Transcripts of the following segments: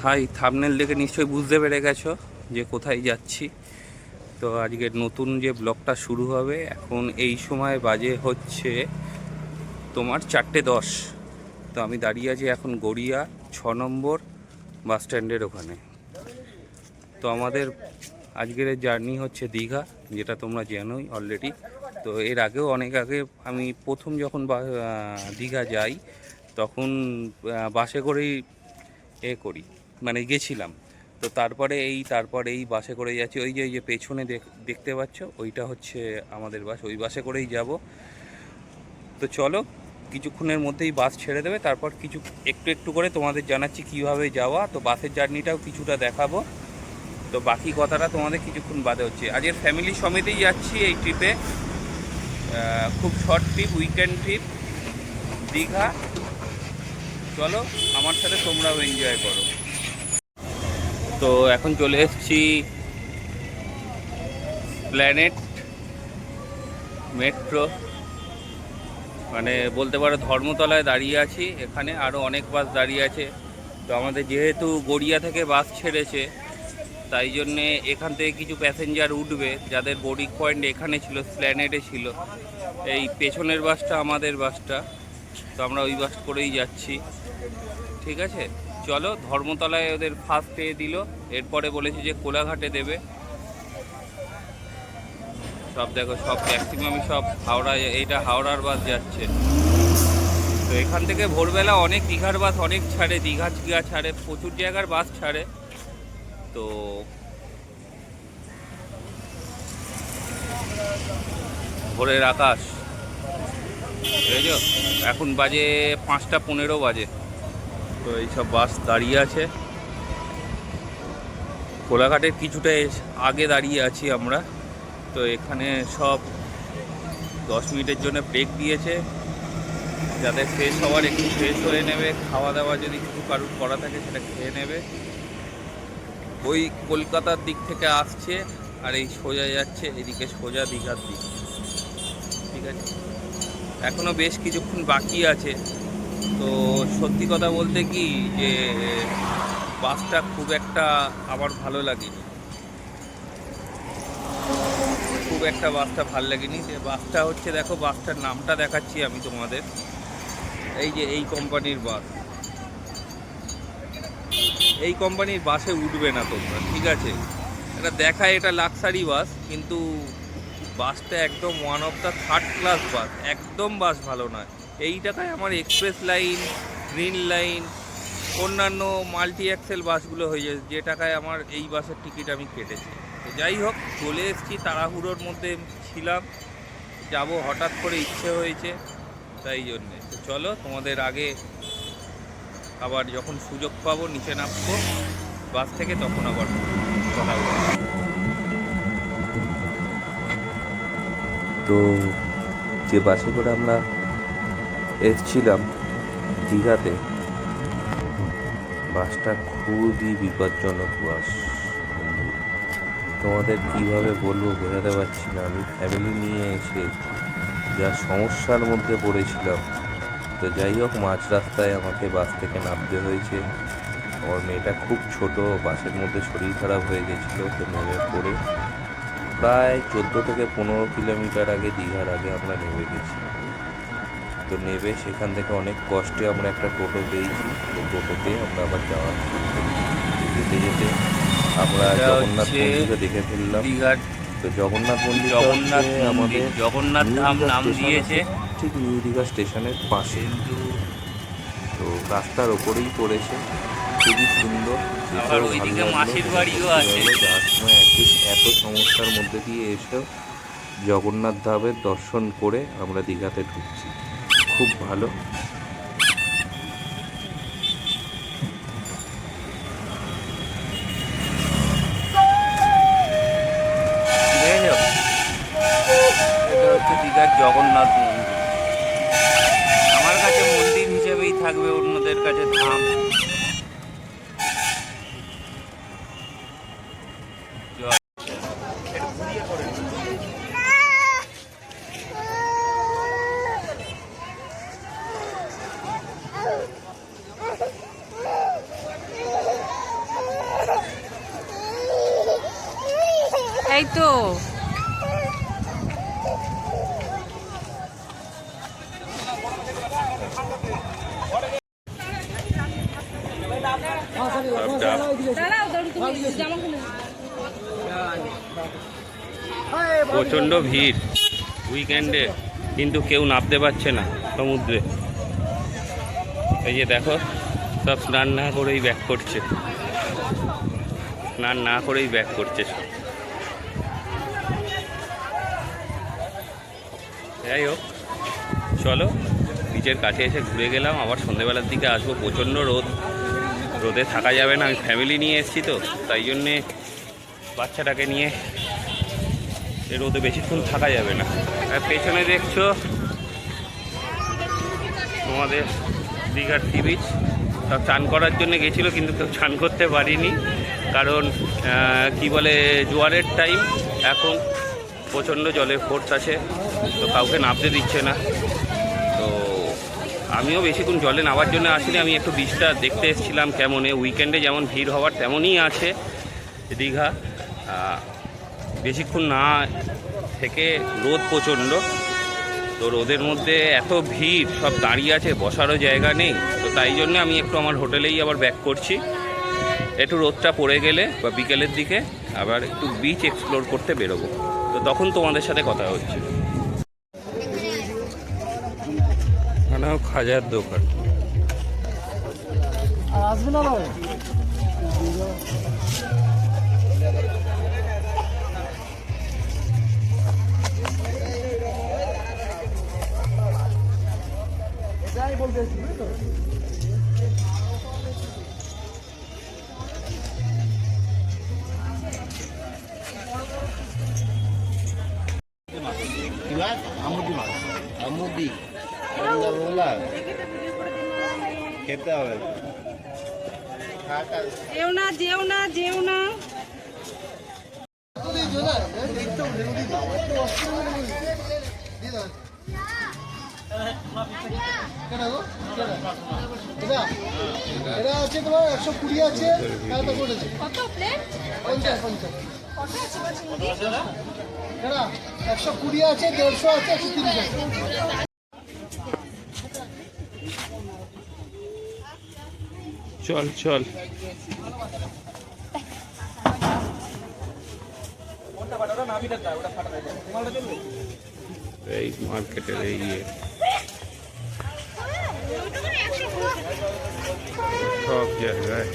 High, thumbnail দেখে নিশ্চয়ই বুঝতে পেরে গেছো যে কোথায় যাচ্ছি। তো আজকের নতুন যে ব্লগটা শুরু হবে, এখন এই সময় বাজে হচ্ছে তোমার 4:10। তো আমি দাঁড়িয়ে আছি এখন গড়িয়া 6 নম্বর বাস স্ট্যান্ডের ওখানে। তো আমাদের আজকের জার্নি হচ্ছে দীঘা, যেটা তোমরা জানোই অলরেডি। তো এর আগেও অনেক আগে আমি প্রথম যখন দীঘা যাই তখন বাসে করেই করি, মানে গেছিলাম। তো তারপরে এই বাসে করে যাচ্ছি। ওই যে পেছনে দেখতে পাচ্ছ, ওইটা হচ্ছে আমাদের বাস, ওই বাসে করেই যাব। তো চলো, কিছুক্ষণের মধ্যেই বাস ছেড়ে দেবে, তারপর একটু একটু করে তোমাদের জানাচ্ছি কীভাবে যাওয়া। তো বাসের জার্নিটাও কিছুটা দেখাবো। তো বাকি কথাটা তোমাদের কিছুক্ষণ বাদে হচ্ছে। আজকের ফ্যামিলি সমেতেই যাচ্ছি এই ট্রিপে, খুব short trip, weekend trip Digha. চলো, আমার সাথে তোমরাও এনজয় করো। তো এখন চলে এসেছি প্ল্যানেট মেট্রো, মানে বলতে পারো ধর্মতলায় দাঁড়িয়ে আছি। এখানে আরও অনেক বাস দাঁড়িয়ে আছে। তো আমাদের যেহেতু গড়িয়া থেকে বাস ছেড়েছে, তাই জন্যে এখান থেকে কিছু প্যাসেঞ্জার উঠবে যাদের বোর্ডিং পয়েন্ট এখানে ছিল, প্ল্যানেটে ছিল। এই পেছনের বাসটা আমাদের বাসটা, তো আমরা ওই বাস করেই যাচ্ছি। ঠিক আছে, চলো। ধর্মতলায় ওদের ফার্স্ট দিল, এরপরে বলেছে যে কোলাঘাটে দেবে। সব দেখো, সব ম্যাক্সিমামই সব হাওড়া, এইটা হাওড়ার বাস যাচ্ছে। তো এখান থেকে ভোরবেলা অনেক দীঘার বাস অনেক ছাড়ে, দীঘা ছাড়ে, প্রচুর জায়গার বাস ছাড়ে। তো ভোরের আকাশ, বুঝেছো, এখন বাজে 5:15 বাজে। তো এইসব বাস দাঁড়িয়ে আছে। কোলাঘাটের কিছুটা আগে দাঁড়িয়ে আছি আমরা। তো এখানে সব 10 মিনিটের জন্য ব্রেক দিয়েছে, যাদের ফ্রেশ হওয়ার একটু ফ্রেশ হয়ে নেবে, খাওয়া দাওয়া যদি কিছু কারুর করা থাকে সেটা খেয়ে নেবে। ওই কলকাতার দিক থেকে আসছে আর এই সোজা যাচ্ছে, এদিকে সোজা দীঘার দিক। ঠিক আছে, এখনও বেশ কিছুক্ষণ বাকি আছে। তো সত্যি কথা বলতে কি, যে বাসটা খুব একটা আমার ভালো লাগেনি, খুব একটা বাসটা ভালো লাগেনি। যে বাসটা হচ্ছে, দেখো বাসটার নামটা দেখাচ্ছি আমি তোমাদের, এই যে এই কোম্পানির বাস। এই কোম্পানির বাসে উঠবে না তোমরা, ঠিক আছে। এটা দেখায় এটা লাক্সারি বাস, কিন্তু বাসটা একদম one of the third class bus, একদম বাস ভালো নয়। এই টাকায় আমার এক্সপ্রেস লাইন, গ্রিন লাইন, অন্যান্য মাল্টি অ্যাক্সেল বাসগুলো হয়ে যায় যে টাকায় আমার এই বাসের টিকিট আমি কেটেছি। তো যাই হোক, চলে এসেছি, তাড়াহুড়োর মধ্যে ছিলাম, যাব হঠাৎ করে ইচ্ছে হয়েছে, তাই জন্যে। তো চলো, তোমাদের আগে আবার যখন সুযোগ পাবো নিচে নামবো বাস থেকে, তখন আবার কথা বলবো। তো যে বাসে করে আমরা এসেছিলাম দীঘাতে, বাসটা খুবই বিপজ্জনক বাস। তোমাদের কীভাবে বলবো বোঝাতে পারছি না। আমি ফ্যামিলি নিয়ে এসে যা সমস্যার মধ্যে পড়েছিলাম। তো যাই হোক, মাঝ রাস্তায় আমাকে বাস থেকে নামতে হয়েছে। আমার মেয়েটা খুব ছোট, বাসের মধ্যে শরীর খারাপ হয়ে গেছিলো। তো নেমে পড়ে প্রায় 14 থেকে 15 কিলোমিটার আগে, দীঘার আগে আমরা নেমে গেছি। তো নেমে সেখান থেকে অনেক কষ্টে আমরা একটা টোটো পেয়েছি। তো টোটোতে আমরা আবার যাওয়া যেতে যেতে আমরা জগন্নাথ মন্দিরও দেখে ফেললাম। তো জগন্নাথ মন্দির, আমাদের জগন্নাথ ধাম নাম দিয়েছে, ঠিক নিউ দীঘা স্টেশনের পাশে। তো রাস্তার ওপরেই পড়েছে, খুবই সুন্দর। আবার ওইদিকে মাসির বাড়িও আছে। যাওয়ার সময় এত সমস্যার মধ্যে দিয়ে এসেও জগন্নাথ ধামের দর্শন করে আমরা দীঘাতে ঢুকছি, খুব ভালো। এটা হচ্ছে দীঘার জগন্নাথ মন্দির। আমার কাছে মন্দির হিসেবেই থাকবে, অন্যদের কাছে ধাম। এই তো প্রচণ্ড ভিড় উইকেন্ডে, কিন্তু কেউ নামতে পারছে না সমুদ্রে। এই যে দেখো, সব স্নান না করেই ব্যাক করছে, স্নান না করেই ব্যাক করছে সব। যাই হোক, চলো বিচের কাছে এসে ঘুরে গেলাম, আবার সন্ধেবেলার দিকে আসবো। প্রচণ্ড রোদ, রোদে থাকা যাবে না। আমি ফ্যামিলি নিয়ে এসেছি তো, তাই জন্যে বাচ্চাটাকে নিয়ে এই রোদে বেশিক্ষণ থাকা যাবে না। আর পেছনে দেখছো তোমাদের দীঘার সি বিচ, সব চান করার জন্য গেছিলো, কিন্তু কেউ চান করতে পারিনি, কারণ কি বলে জোয়ারের টাইম এখন, প্রচণ্ড জলের ফোর্স আছে, তো কাউকে নামতে দিচ্ছে না। তো আমিও বেশিক্ষণ জলে নামার জন্য আসিনি, আমি একটু বিচটা দেখতে এসেছিলাম কেমন। উইকেন্ডে যেমন ভিড় হওয়ার তেমনই আছে দীঘা, বেশিক্ষণ না থেকে রোদ প্রচণ্ড, তো রোদের মধ্যে এত ভিড়, সব দাঁড়িয়ে আছে, বসারও জায়গা নেই। তো তাই জন্য আমি একটু আমার হোটেলেই আবার ব্যাক করছি। একটু রোদটা পড়ে গেলে বা বিকেলের দিকে আবার একটু বিচ এক্সপ্লোর করতে বেরোবো, তো তখন তোমাদের সাথে কথা হচ্ছে। এখানেও খাজার দোকান। আসবে না ভাই? এটাই বলতেছি তো। আমুদি খেতে হবে। যেও না যেও না যেও না। এটা আছে তোমার 120 আছে, কত প্লেট? 50 এটা 120 আছে, 150 আছে, 130 আছে। চল চল, এই মার্কেটের এই সব জায়গায়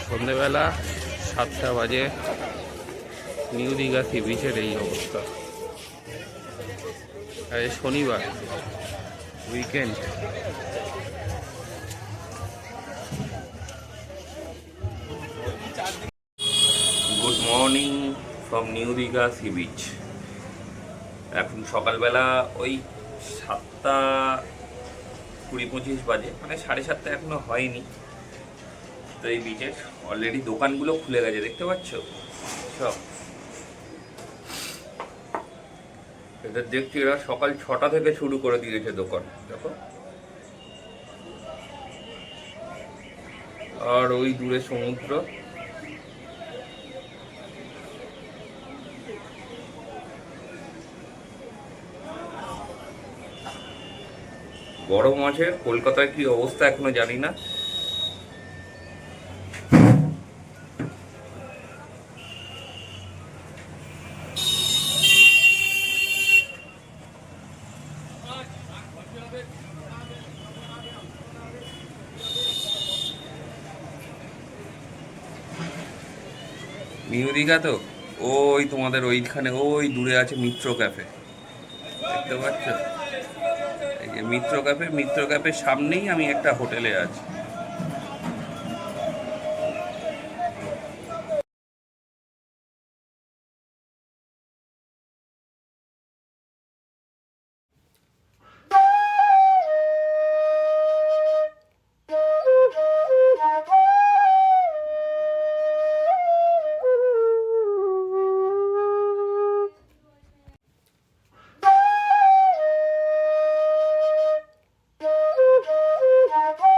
সন্ধ্যেবেলা 7টা বাজে, নিউ দীঘা সি বিচের এই অবস্থা। আজ শনিবার, weekend. Good morning from new Digha sea beach. এখন সকালবেলা ওই 7:20-25 বাজে, মানে 7:30 এখনো হয়নি। তো এই বিচের অলরেডি দোকানগুলো খুলে গেছে, দেখতে পাচ্ছ সব। এদের দেখছি এরা সকাল 6টা থেকে শুরু করে দিয়েছে দোকান, দেখো। আর ওই দূরে সমুদ্র। গরম আছে, কলকাতায় কি অবস্থা এখনো জানি না। নিউ দীঘা তো ওই তোমাদের ওইখানে ওই দূরে আছে মিত্র ক্যাফে, দেখতে পাচ্ছ? এই যে মিত্র ক্যাফে, মিত্র ক্যাফের সামনেই আমি একটা হোটেলে আছি। Bye. Bye.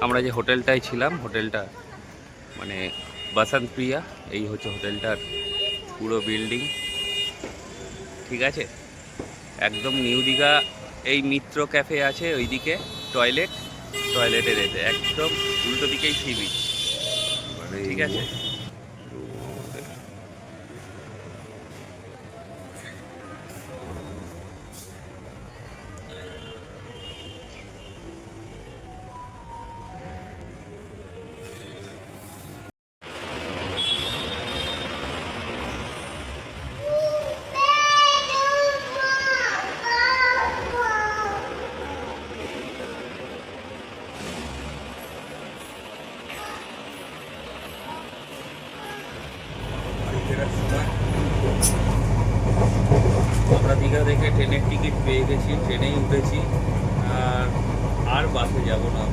আমরা যে হোটেলটায় ছিলাম, হোটেলটা মানে বসন্ত প্রিয়া, এই হচ্ছে হোটেলটার পুরো বিল্ডিং। ঠিক আছে, একদম নিউ দীঘা। এই মিত্র ক্যাফে আছে ওইদিকে, টয়লেটের এতে একদম উল্টো দিকেই সি বিচ। ঠিক আছে, আমরা দীঘা থেকে ট্রেনের টিকিট পেয়ে গেছি, ট্রেনেই উঠেছি, আর বাসে যাব না।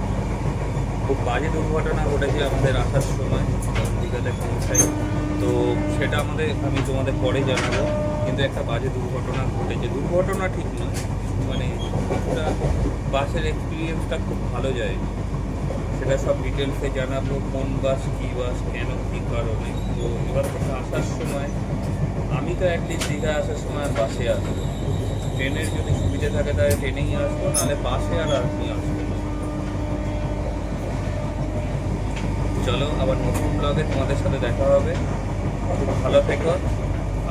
খুব বাজে দুর্ঘটনা ঘটেছে আমাদের আসার সময় দীঘাতে পৌঁছাই, তো সেটা আমি তোমাদের পরে জানাবো। কিন্তু একটা বাজে দুর্ঘটনা ঘটেছে, দুর্ঘটনা ঠিক নয়, মানে একটা বাসের এক্সপিরিয়েন্সটা খুব ভালো যায়, সেটা সব ডিটেলসে জানাবো, কোন বাস, কী বাস, কেন, কী কারণে। তো এবার থেকে আসার সময় আমি তো অ্যাটলিস্ট দীঘা আসার সময় বাসে আসবো, ট্রেনের যদি সুবিধা থাকে তাহলে ট্রেনেই আসবো, নাহলে বাসে আর আপনি আসবো না। চলো আবার নতুন ব্লগে তোমাদের সাথে দেখা হবে। খুব ভালো থেকো,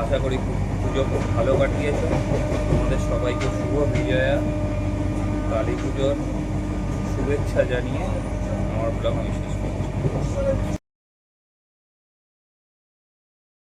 আশা করি পুজো খুব ভালো কাটিয়েছো। তোমাদের সবাইকে শুভ বিজয়া, কালী পুজোর শুভেচ্ছা জানিয়ে আমার ব্লগ আমি